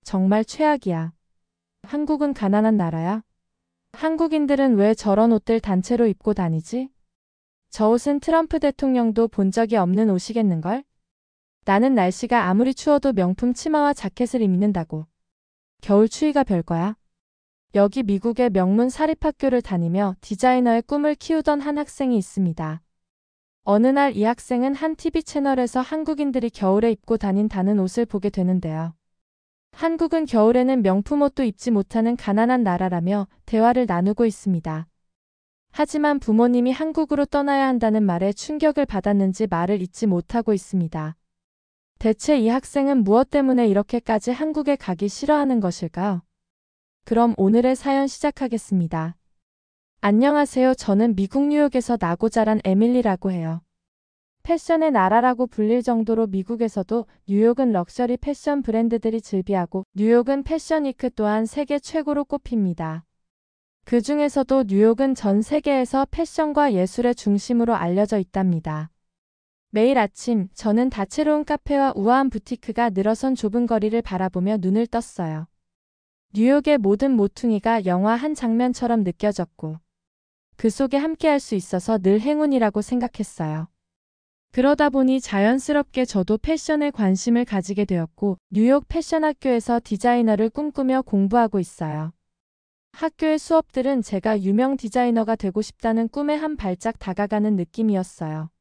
정말 최악이야. 한국은 가난한 나라야? 한국인들은 왜 저런 옷들 단체로 입고 다니지? 저 옷은 트럼프 대통령도 본 적이 없는 옷이겠는걸? 나는 날씨가 아무리 추워도 명품 치마와 자켓을 입는다고. 겨울 추위가 별거야. 여기 미국의 명문 사립학교를 다니며 디자이너의 꿈을 키우던 한 학생이 있습니다. 어느 날 이 학생은 한 TV 채널에서 한국인들이 겨울에 입고 다닌다는 옷을 보게 되는데요. 한국은 겨울에는 명품 옷도 입지 못하는 가난한 나라라며 대화를 나누고 있습니다. 하지만 부모님이 한국으로 떠나야 한다는 말에 충격을 받았는지 말을 잇지 못하고 있습니다. 대체 이 학생은 무엇 때문에 이렇게까지 한국에 가기 싫어하는 것일까요? 그럼 오늘의 사연 시작하겠습니다. 안녕하세요. 저는 미국 뉴욕에서 나고 자란 에밀리라고 해요. 패션의 나라라고 불릴 정도로 미국에서도 뉴욕은 럭셔리 패션 브랜드들이 즐비하고 뉴욕은 패션 위크 또한 세계 최고로 꼽힙니다. 그 중에서도 뉴욕은 전 세계에서 패션과 예술의 중심으로 알려져 있답니다. 매일 아침 저는 다채로운 카페와 우아한 부티크가 늘어선 좁은 거리를 바라보며 눈을 떴어요. 뉴욕의 모든 모퉁이가 영화 한 장면처럼 느껴졌고 그 속에 함께할 수 있어서 늘 행운이라고 생각했어요. 그러다 보니 자연스럽게 저도 패션에 관심을 가지게 되었고 뉴욕 패션 학교에서 디자이너를 꿈꾸며 공부하고 있어요. 학교의 수업들은 제가 유명 디자이너가 되고 싶다는 꿈에 한 발짝 다가가는 느낌이었어요.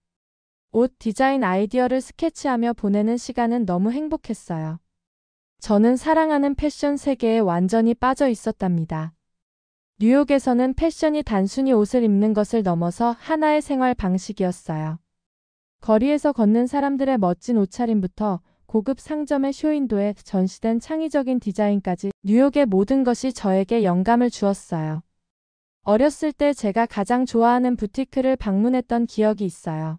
옷 디자인 아이디어를 스케치하며 보내는 시간은 너무 행복했어요. 저는 사랑하는 패션 세계에 완전히 빠져 있었답니다. 뉴욕에서는 패션이 단순히 옷을 입는 것을 넘어서 하나의 생활 방식이었어요. 거리에서 걷는 사람들의 멋진 옷차림부터 고급 상점의 쇼윈도에 전시된 창의적인 디자인까지 뉴욕의 모든 것이 저에게 영감을 주었어요. 어렸을 때 제가 가장 좋아하는 부티크를 방문했던 기억이 있어요.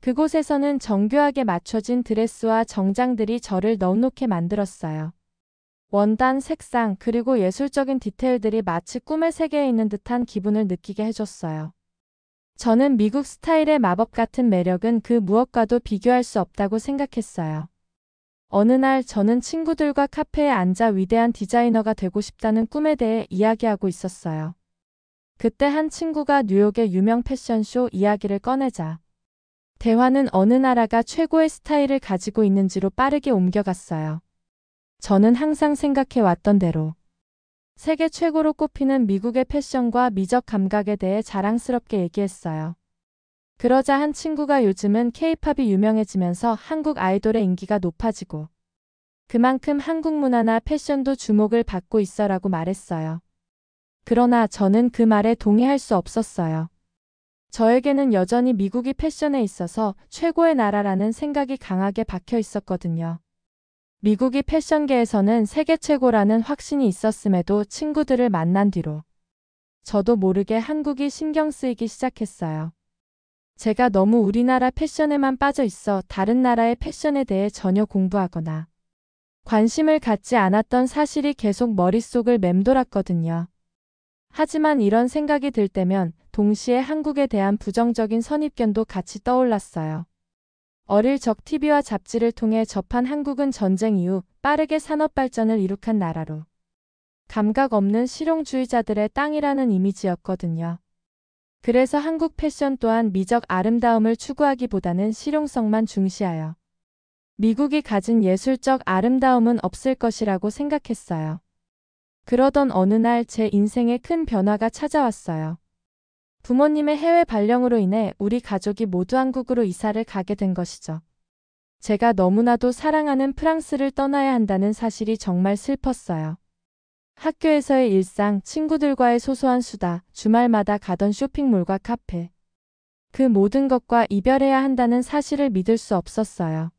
그곳에서는 정교하게 맞춰진 드레스와 정장들이 저를 넉넉해 만들었어요. 원단, 색상, 그리고 예술적인 디테일들이 마치 꿈의 세계에 있는 듯한 기분을 느끼게 해줬어요. 저는 미국 스타일의 마법 같은 매력은 그 무엇과도 비교할 수 없다고 생각했어요. 어느 날 저는 친구들과 카페에 앉아 위대한 디자이너가 되고 싶다는 꿈에 대해 이야기하고 있었어요. 그때 한 친구가 뉴욕의 유명 패션쇼 이야기를 꺼내자 대화는 어느 나라가 최고의 스타일을 가지고 있는지로 빠르게 옮겨갔어요. 저는 항상 생각해 왔던 대로 세계 최고로 꼽히는 미국의 패션과 미적 감각에 대해 자랑스럽게 얘기했어요. 그러자 한 친구가 요즘은 K-팝이 유명해지면서 한국 아이돌의 인기가 높아지고 그만큼 한국 문화나 패션도 주목을 받고 있어라고 말했어요. 그러나 저는 그 말에 동의할 수 없었어요. 저에게는 여전히 미국이 패션에 있어서 최고의 나라라는 생각이 강하게 박혀 있었거든요. 미국이 패션계에서는 세계 최고라는 확신이 있었음에도 친구들을 만난 뒤로 저도 모르게 한국이 신경 쓰이기 시작했어요. 제가 너무 우리나라 패션에만 빠져 있어 다른 나라의 패션에 대해 전혀 공부하거나 관심을 갖지 않았던 사실이 계속 머릿속을 맴돌았거든요. 하지만 이런 생각이 들 때면 동시에 한국에 대한 부정적인 선입견도 같이 떠올랐어요. 어릴 적 TV와 잡지를 통해 접한 한국은 전쟁 이후 빠르게 산업 발전을 이룩한 나라로 감각 없는 실용주의자들의 땅이라는 이미지였거든요. 그래서 한국 패션 또한 미적 아름다움을 추구하기보다는 실용성만 중시하여 미국이 가진 예술적 아름다움은 없을 것이라고 생각했어요. 그러던 어느 날 제 인생에 큰 변화가 찾아왔어요. 부모님의 해외 발령으로 인해 우리 가족이 모두 한국으로 이사를 가게 된 것이죠. 제가 너무나도 사랑하는 프랑스를 떠나야 한다는 사실이 정말 슬펐어요. 학교에서의 일상, 친구들과의 소소한 수다, 주말마다 가던 쇼핑몰과 카페. 그 모든 것과 이별해야 한다는 사실을 믿을 수 없었어요.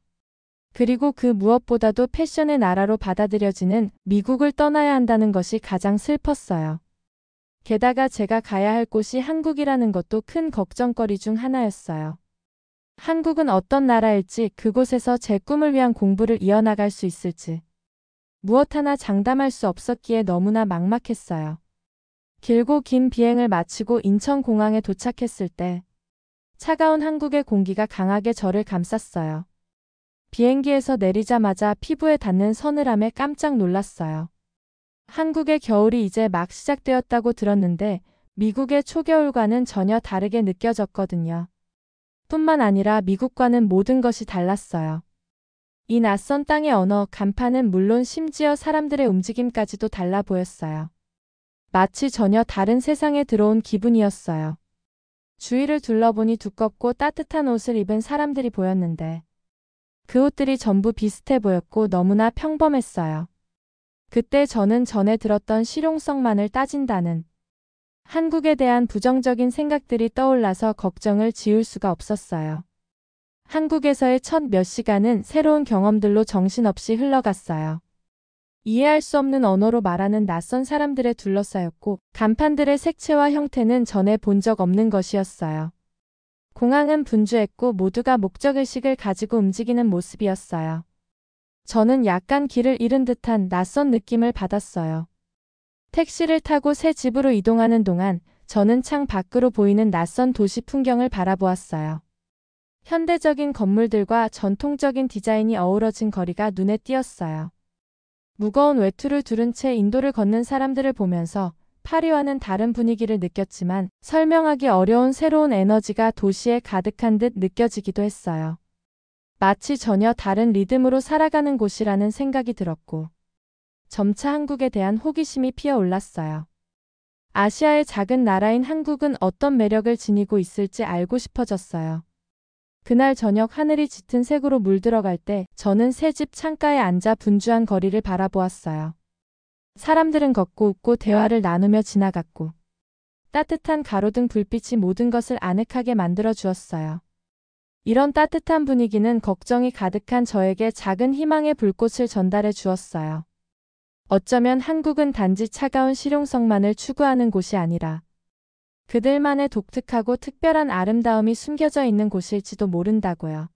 그리고 그 무엇보다도 패션의 나라로 받아들여지는 미국을 떠나야 한다는 것이 가장 슬펐어요. 게다가 제가 가야 할 곳이 한국이라는 것도 큰 걱정거리 중 하나였어요. 한국은 어떤 나라일지, 그곳에서 제 꿈을 위한 공부를 이어나갈 수 있을지 무엇 하나 장담할 수 없었기에 너무나 막막했어요. 길고 긴 비행을 마치고 인천공항에 도착했을 때 차가운 한국의 공기가 강하게 저를 감쌌어요. 비행기에서 내리자마자 피부에 닿는 서늘함에 깜짝 놀랐어요. 한국의 겨울이 이제 막 시작되었다고 들었는데 미국의 초겨울과는 전혀 다르게 느껴졌거든요. 뿐만 아니라 미국과는 모든 것이 달랐어요. 이 낯선 땅의 언어, 간판은 물론 심지어 사람들의 움직임까지도 달라 보였어요. 마치 전혀 다른 세상에 들어온 기분이었어요. 주위를 둘러보니 두껍고 따뜻한 옷을 입은 사람들이 보였는데 그 옷들이 전부 비슷해 보였고 너무나 평범했어요. 그때 저는 전에 들었던 실용성만을 따진다는 한국에 대한 부정적인 생각들이 떠올라서 걱정을 지울 수가 없었어요. 한국에서의 첫 몇 시간은 새로운 경험들로 정신없이 흘러갔어요. 이해할 수 없는 언어로 말하는 낯선 사람들에 둘러싸였고 간판들의 색채와 형태는 전에 본 적 없는 것이었어요. 공항은 분주했고 모두가 목적의식을 가지고 움직이는 모습이었어요. 저는 약간 길을 잃은 듯한 낯선 느낌을 받았어요. 택시를 타고 새 집으로 이동하는 동안 저는 창 밖으로 보이는 낯선 도시 풍경을 바라보았어요. 현대적인 건물들과 전통적인 디자인이 어우러진 거리가 눈에 띄었어요. 무거운 외투를 두른 채 인도를 걷는 사람들을 보면서 파리와는 다른 분위기를 느꼈지만 설명하기 어려운 새로운 에너지가 도시에 가득한 듯 느껴지기도 했어요. 마치 전혀 다른 리듬으로 살아가는 곳이라는 생각이 들었고 점차 한국에 대한 호기심이 피어올랐어요. 아시아의 작은 나라인 한국은 어떤 매력을 지니고 있을지 알고 싶어졌어요. 그날 저녁 하늘이 짙은 색으로 물들어갈 때 저는 새 집 창가에 앉아 분주한 거리를 바라보았어요. 사람들은 걷고 웃고 대화를 나누며 지나갔고 따뜻한 가로등 불빛이 모든 것을 아늑하게 만들어 주었어요. 이런 따뜻한 분위기는 걱정이 가득한 저에게 작은 희망의 불꽃을 전달해 주었어요. 어쩌면 한국은 단지 차가운 실용성만을 추구하는 곳이 아니라 그들만의 독특하고 특별한 아름다움이 숨겨져 있는 곳일지도 모른다고요.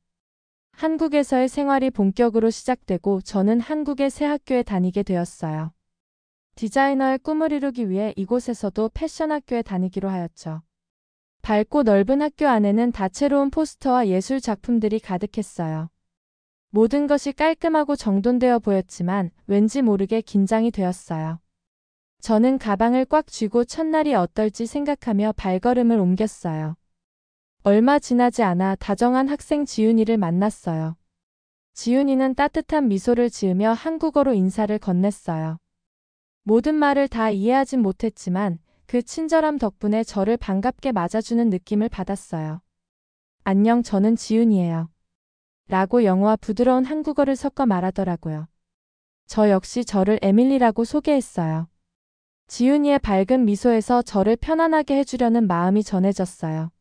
한국에서의 생활이 본격으로 시작되고 저는 한국의 새 학교에 다니게 되었어요. 디자이너의 꿈을 이루기 위해 이곳에서도 패션 학교에 다니기로 하였죠. 밝고 넓은 학교 안에는 다채로운 포스터와 예술 작품들이 가득했어요. 모든 것이 깔끔하고 정돈되어 보였지만 왠지 모르게 긴장이 되었어요. 저는 가방을 꽉 쥐고 첫날이 어떨지 생각하며 발걸음을 옮겼어요. 얼마 지나지 않아 다정한 학생 지윤이를 만났어요. 지윤이는 따뜻한 미소를 지으며 한국어로 인사를 건넸어요. 모든 말을 다 이해하진 못했지만 그 친절함 덕분에 저를 반갑게 맞아주는 느낌을 받았어요. 안녕, 저는 지윤이에요. 라고 영어와 부드러운 한국어를 섞어 말하더라고요. 저 역시 저를 에밀리라고 소개했어요. 지윤이의 밝은 미소에서 저를 편안하게 해주려는 마음이 전해졌어요.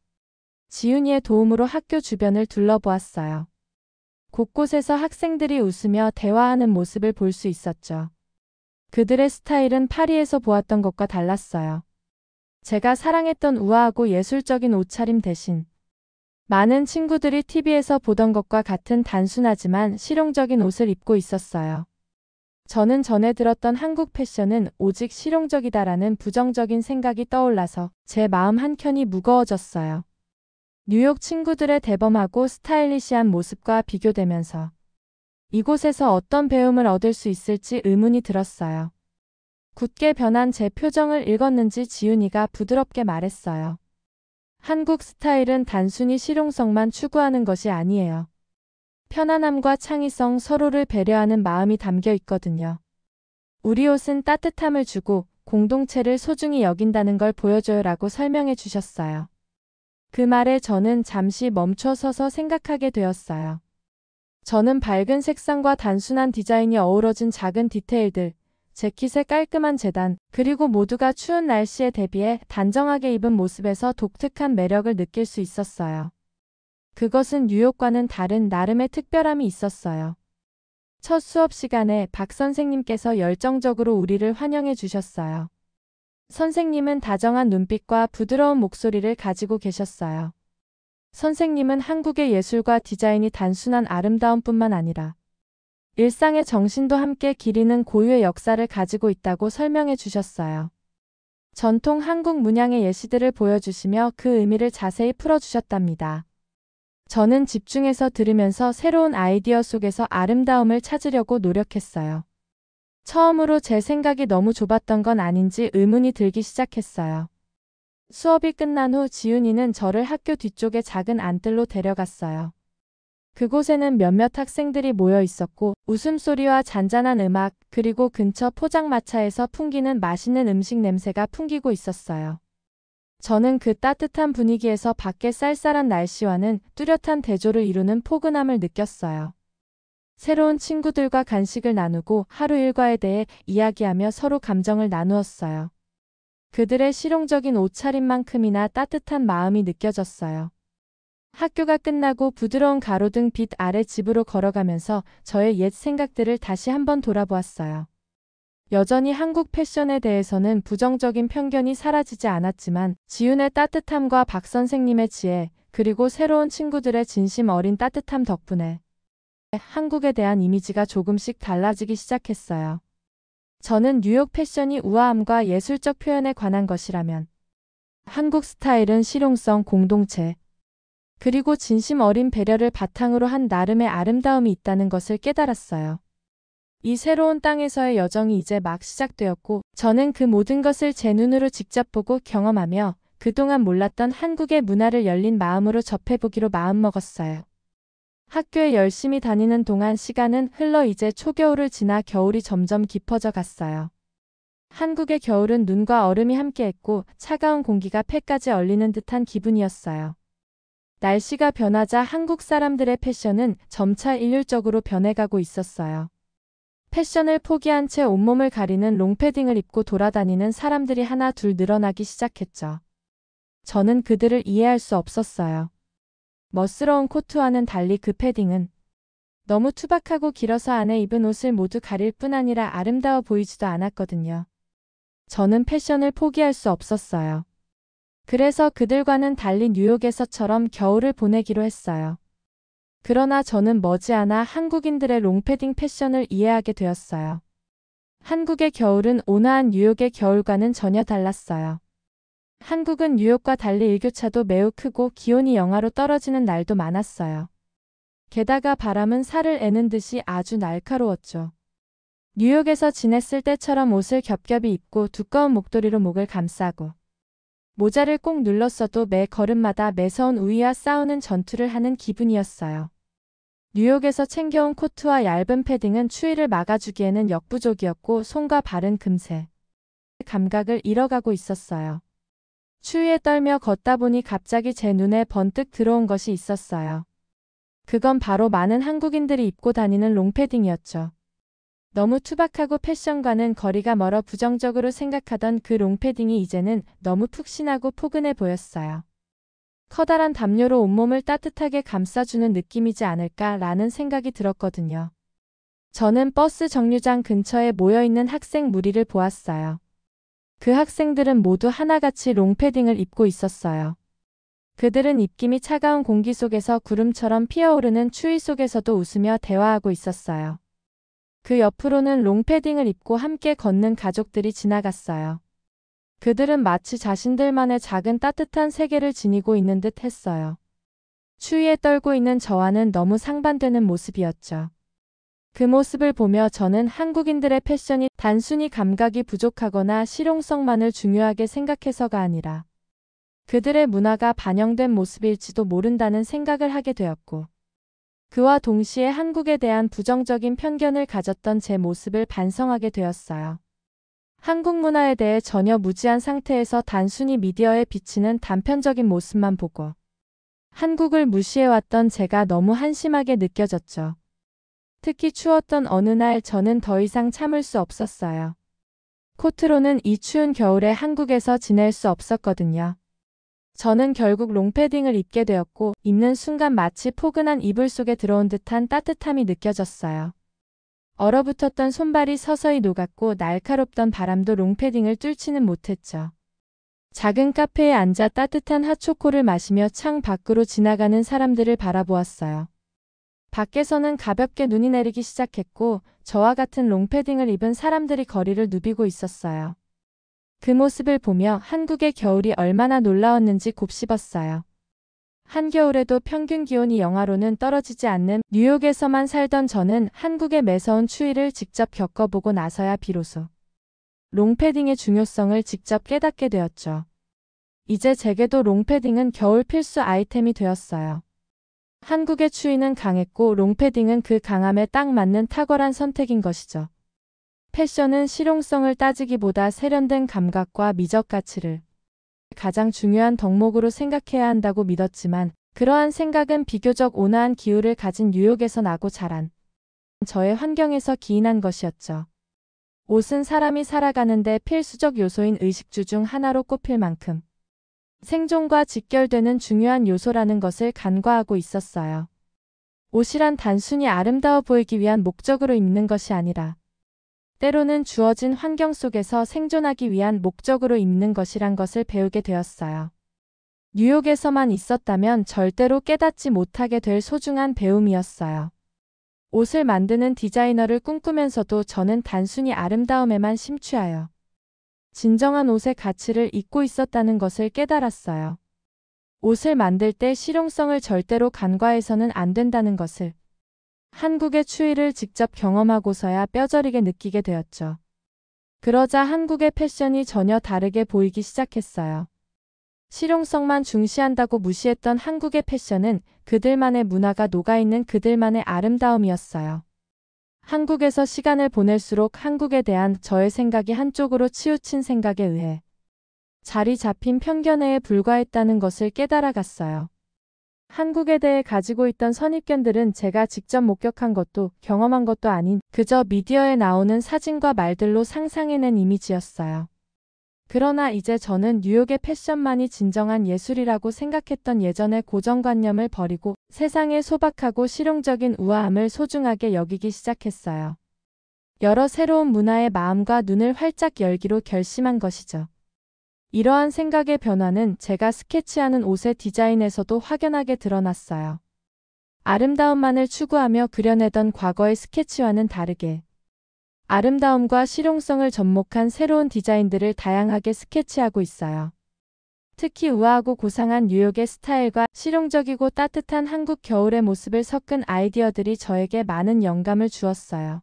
지윤이의 도움으로 학교 주변을 둘러보았어요. 곳곳에서 학생들이 웃으며 대화하는 모습을 볼 수 있었죠. 그들의 스타일은 파리에서 보았던 것과 달랐어요. 제가 사랑했던 우아하고 예술적인 옷차림 대신 많은 친구들이 TV에서 보던 것과 같은 단순하지만 실용적인 옷을 입고 있었어요. 저는 전에 들었던 한국 패션은 오직 실용적이다라는 부정적인 생각이 떠올라서 제 마음 한켠이 무거워졌어요. 뉴욕 친구들의 대범하고 스타일리시한 모습과 비교되면서 이곳에서 어떤 배움을 얻을 수 있을지 의문이 들었어요. 굳게 변한 제 표정을 읽었는지 지윤이가 부드럽게 말했어요. 한국 스타일은 단순히 실용성만 추구하는 것이 아니에요. 편안함과 창의성, 서로를 배려하는 마음이 담겨 있거든요. 우리 옷은 따뜻함을 주고 공동체를 소중히 여긴다는 걸 보여줘요라고 설명해 주셨어요. 그 말에 저는 잠시 멈춰 서서 생각하게 되었어요. 저는 밝은 색상과 단순한 디자인이 어우러진 작은 디테일들, 재킷의 깔끔한 재단, 그리고 모두가 추운 날씨에 대비해 단정하게 입은 모습에서 독특한 매력을 느낄 수 있었어요. 그것은 뉴욕과는 다른 나름의 특별함이 있었어요. 첫 수업 시간에 박 선생님께서 열정적으로 우리를 환영해 주셨어요. 선생님은 다정한 눈빛과 부드러운 목소리를 가지고 계셨어요. 선생님은 한국의 예술과 디자인이 단순한 아름다움뿐만 아니라 일상의 정신도 함께 기리는 고유의 역사를 가지고 있다고 설명해 주셨어요. 전통 한국 문양의 예시들을 보여주시며 그 의미를 자세히 풀어주셨답니다. 저는 집중해서 들으면서 새로운 아이디어 속에서 아름다움을 찾으려고 노력했어요. 처음으로 제 생각이 너무 좁았던 건 아닌지 의문이 들기 시작했어요. 수업이 끝난 후 지훈이는 저를 학교 뒤쪽의 작은 안뜰로 데려갔어요. 그곳에는 몇몇 학생들이 모여 있었고 웃음소리와 잔잔한 음악, 그리고 근처 포장마차에서 풍기는 맛있는 음식 냄새가 풍기고 있었어요. 저는 그 따뜻한 분위기에서 밖의 쌀쌀한 날씨와는 뚜렷한 대조를 이루는 포근함을 느꼈어요. 새로운 친구들과 간식을 나누고 하루 일과에 대해 이야기하며 서로 감정을 나누었어요. 그들의 실용적인 옷차림만큼이나 따뜻한 마음이 느껴졌어요. 학교가 끝나고 부드러운 가로등 빛 아래 집으로 걸어가면서 저의 옛 생각들을 다시 한번 돌아보았어요. 여전히 한국 패션에 대해서는 부정적인 편견이 사라지지 않았지만 지훈의 따뜻함과 박 선생님의 지혜, 그리고 새로운 친구들의 진심 어린 따뜻함 덕분에 한국에 대한 이미지가 조금씩 달라지기 시작했어요. 저는 뉴욕 패션이 우아함과 예술적 표현에 관한 것이라면 한국 스타일은 실용성, 공동체, 그리고 진심 어린 배려를 바탕으로 한 나름의 아름다움이 있다는 것을 깨달았어요. 이 새로운 땅에서의 여정이 이제 막 시작되었고 저는 그 모든 것을 제 눈으로 직접 보고 경험하며 그동안 몰랐던 한국의 문화를 열린 마음으로 접해보기로 마음먹었어요. 학교에 열심히 다니는 동안 시간은 흘러 이제 초겨울을 지나 겨울이 점점 깊어져 갔어요. 한국의 겨울은 눈과 얼음이 함께했고 차가운 공기가 폐까지 얼리는 듯한 기분이었어요. 날씨가 변하자 한국 사람들의 패션은 점차 일률적으로 변해가고 있었어요. 패션을 포기한 채 온몸을 가리는 롱패딩을 입고 돌아다니는 사람들이 하나 둘 늘어나기 시작했죠. 저는 그들을 이해할 수 없었어요. 멋스러운 코트와는 달리 그 패딩은 너무 투박하고 길어서 안에 입은 옷을 모두 가릴 뿐 아니라 아름다워 보이지도 않았거든요. 저는 패션을 포기할 수 없었어요. 그래서 그들과는 달리 뉴욕에서처럼 겨울을 보내기로 했어요. 그러나 저는 머지않아 한국인들의 롱패딩 패션을 이해하게 되었어요. 한국의 겨울은 온화한 뉴욕의 겨울과는 전혀 달랐어요. 한국은 뉴욕과 달리 일교차도 매우 크고 기온이 영하로 떨어지는 날도 많았어요. 게다가 바람은 살을 애는 듯이 아주 날카로웠죠. 뉴욕에서 지냈을 때처럼 옷을 겹겹이 입고 두꺼운 목도리로 목을 감싸고 모자를 꼭 눌렀어도 매 걸음마다 매서운 우위와 싸우는 전투를 하는 기분이었어요. 뉴욕에서 챙겨온 코트와 얇은 패딩은 추위를 막아주기에는 역부족이었고 손과 발은 금세 감각을 잃어가고 있었어요. 추위에 떨며 걷다 보니 갑자기 제 눈에 번뜩 들어온 것이 있었어요. 그건 바로 많은 한국인들이 입고 다니는 롱패딩이었죠. 너무 투박하고 패션과는 거리가 멀어 부정적으로 생각하던 그 롱패딩이 이제는 너무 푹신하고 포근해 보였어요. 커다란 담요로 온몸을 따뜻하게 감싸주는 느낌이지 않을까라는 생각이 들었거든요. 저는 버스 정류장 근처에 모여있는 학생 무리를 보았어요. 그 학생들은 모두 하나같이 롱패딩을 입고 있었어요. 그들은 입김이 차가운 공기 속에서 구름처럼 피어오르는 추위 속에서도 웃으며 대화하고 있었어요. 그 옆으로는 롱패딩을 입고 함께 걷는 가족들이 지나갔어요. 그들은 마치 자신들만의 작은 따뜻한 세계를 지니고 있는 듯 했어요. 추위에 떨고 있는 저와는 너무 상반되는 모습이었죠. 그 모습을 보며 저는 한국인들의 패션이 단순히 감각이 부족하거나 실용성만을 중요하게 생각해서가 아니라 그들의 문화가 반영된 모습일지도 모른다는 생각을 하게 되었고 그와 동시에 한국에 대한 부정적인 편견을 가졌던 제 모습을 반성하게 되었어요. 한국 문화에 대해 전혀 무지한 상태에서 단순히 미디어에 비치는 단편적인 모습만 보고 한국을 무시해왔던 제가 너무 한심하게 느껴졌죠. 특히 추웠던 어느 날 저는 더 이상 참을 수 없었어요. 코트로는 이 추운 겨울에 한국에서 지낼 수 없었거든요. 저는 결국 롱패딩을 입게 되었고 입는 순간 마치 포근한 이불 속에 들어온 듯한 따뜻함이 느껴졌어요. 얼어붙었던 손발이 서서히 녹았고 날카롭던 바람도 롱패딩을 뚫지는 못했죠. 작은 카페에 앉아 따뜻한 핫초코를 마시며 창 밖으로 지나가는 사람들을 바라보았어요. 밖에서는 가볍게 눈이 내리기 시작했고 저와 같은 롱패딩을 입은 사람들이 거리를 누비고 있었어요. 그 모습을 보며 한국의 겨울이 얼마나 놀라웠는지 곱씹었어요. 한겨울에도 평균 기온이 영하로는 떨어지지 않는 뉴욕에서만 살던 저는 한국의 매서운 추위를 직접 겪어보고 나서야 비로소 롱패딩의 중요성을 직접 깨닫게 되었죠. 이제 제게도 롱패딩은 겨울 필수 아이템이 되었어요. 한국의 추위는 강했고 롱패딩은 그 강함에 딱 맞는 탁월한 선택인 것이죠. 패션은 실용성을 따지기보다 세련된 감각과 미적 가치를 가장 중요한 덕목으로 생각해야 한다고 믿었지만 그러한 생각은 비교적 온화한 기후를 가진 뉴욕에서 나고 자란 저의 환경에서 기인한 것이었죠. 옷은 사람이 살아가는데 필수적 요소인 의식주 중 하나로 꼽힐 만큼 생존과 직결되는 중요한 요소라는 것을 간과하고 있었어요. 옷이란 단순히 아름다워 보이기 위한 목적으로 입는 것이 아니라 때로는 주어진 환경 속에서 생존하기 위한 목적으로 입는 것이란 것을 배우게 되었어요. 뉴욕에서만 있었다면 절대로 깨닫지 못하게 될 소중한 배움이었어요. 옷을 만드는 디자이너를 꿈꾸면서도 저는 단순히 아름다움에만 심취하여 진정한 옷의 가치를 잊고 있었다는 것을 깨달았어요. 옷을 만들 때 실용성을 절대로 간과해서는 안 된다는 것을 한국의 추위를 직접 경험하고서야 뼈저리게 느끼게 되었죠. 그러자 한국의 패션이 전혀 다르게 보이기 시작했어요. 실용성만 중시한다고 무시했던 한국의 패션은 그들만의 문화가 녹아있는 그들만의 아름다움이었어요. 한국에서 시간을 보낼수록 한국에 대한 저의 생각이 한쪽으로 치우친 생각에 의해 자리 잡힌 편견에 불과했다는 것을 깨달아갔어요. 한국에 대해 가지고 있던 선입견들은 제가 직접 목격한 것도 경험한 것도 아닌 그저 미디어에 나오는 사진과 말들로 상상해낸 이미지였어요. 그러나 이제 저는 뉴욕의 패션만이 진정한 예술이라고 생각했던 예전의 고정관념을 버리고 세상의 소박하고 실용적인 우아함을 소중하게 여기기 시작했어요. 여러 새로운 문화의 마음과 눈을 활짝 열기로 결심한 것이죠. 이러한 생각의 변화는 제가 스케치하는 옷의 디자인에서도 확연하게 드러났어요. 아름다움만을 추구하며 그려내던 과거의 스케치와는 다르게 아름다움과 실용성을 접목한 새로운 디자인들을 다양하게 스케치하고 있어요. 특히 우아하고 고상한 뉴욕의 스타일과 실용적이고 따뜻한 한국 겨울의 모습을 섞은 아이디어들이 저에게 많은 영감을 주었어요.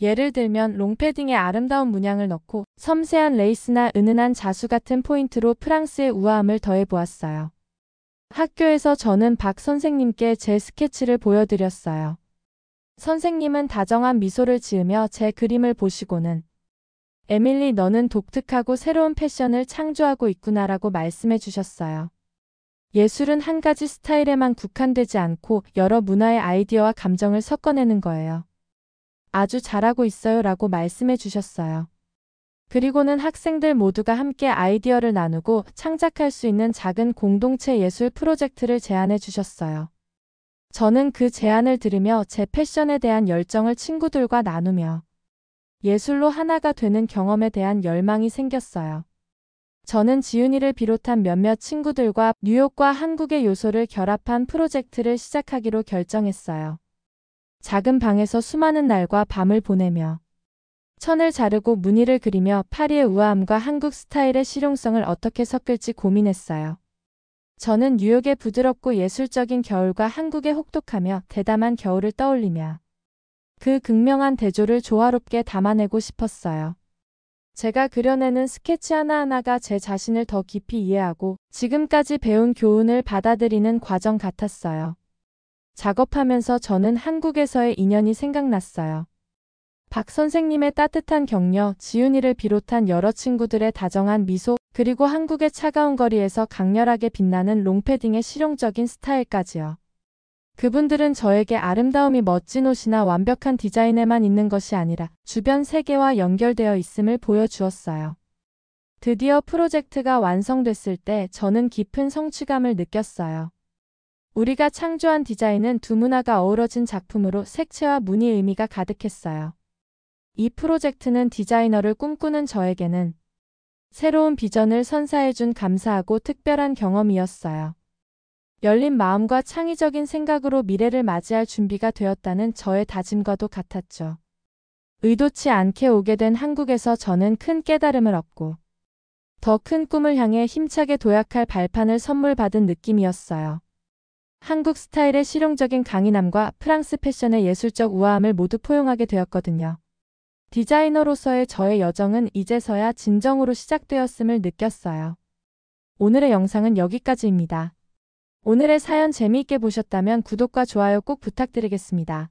예를 들면 롱패딩에 아름다운 문양을 넣고 섬세한 레이스나 은은한 자수 같은 포인트로 프랑스의 우아함을 더해보았어요. 학교에서 저는 박 선생님께 제 스케치를 보여드렸어요. 선생님은 다정한 미소를 지으며 제 그림을 보시고는 에밀리, 너는 독특하고 새로운 패션을 창조하고 있구나라고 말씀해 주셨어요. 예술은 한 가지 스타일에만 국한되지 않고 여러 문화의 아이디어와 감정을 섞어내는 거예요. 아주 잘하고 있어요 라고 말씀해 주셨어요. 그리고는 학생들 모두가 함께 아이디어를 나누고 창작할 수 있는 작은 공동체 예술 프로젝트를 제안해 주셨어요. 저는 그 제안을 들으며 제 패션에 대한 열정을 친구들과 나누며 예술로 하나가 되는 경험에 대한 열망이 생겼어요. 저는 지윤이를 비롯한 몇몇 친구들과 뉴욕과 한국의 요소를 결합한 프로젝트를 시작하기로 결정했어요. 작은 방에서 수많은 날과 밤을 보내며 천을 자르고 무늬를 그리며 파리의 우아함과 한국 스타일의 실용성을 어떻게 섞을지 고민했어요. 저는 뉴욕의 부드럽고 예술적인 겨울과 한국의 혹독하며 대담한 겨울을 떠올리며 그 극명한 대조를 조화롭게 담아내고 싶었어요. 제가 그려내는 스케치 하나하나가 제 자신을 더 깊이 이해하고 지금까지 배운 교훈을 받아들이는 과정 같았어요. 작업하면서 저는 한국에서의 인연이 생각났어요. 박 선생님의 따뜻한 격려, 지윤이를 비롯한 여러 친구들의 다정한 미소, 그리고 한국의 차가운 거리에서 강렬하게 빛나는 롱패딩의 실용적인 스타일까지요. 그분들은 저에게 아름다움이 멋진 옷이나 완벽한 디자인에만 있는 것이 아니라 주변 세계와 연결되어 있음을 보여주었어요. 드디어 프로젝트가 완성됐을 때 저는 깊은 성취감을 느꼈어요. 우리가 창조한 디자인은 두 문화가 어우러진 작품으로 색채와 무늬 의미가 가득했어요. 이 프로젝트는 디자이너를 꿈꾸는 저에게는 새로운 비전을 선사해준 감사하고 특별한 경험이었어요. 열린 마음과 창의적인 생각으로 미래를 맞이할 준비가 되었다는 저의 다짐과도 같았죠. 의도치 않게 오게 된 한국에서 저는 큰 깨달음을 얻고 더 큰 꿈을 향해 힘차게 도약할 발판을 선물 받은 느낌이었어요. 한국 스타일의 실용적인 강인함과 프랑스 패션의 예술적 우아함을 모두 포용하게 되었거든요. 디자이너로서의 저의 여정은 이제서야 진정으로 시작되었음을 느꼈어요. 오늘의 영상은 여기까지입니다. 오늘의 사연 재미있게 보셨다면 구독과 좋아요 꼭 부탁드리겠습니다.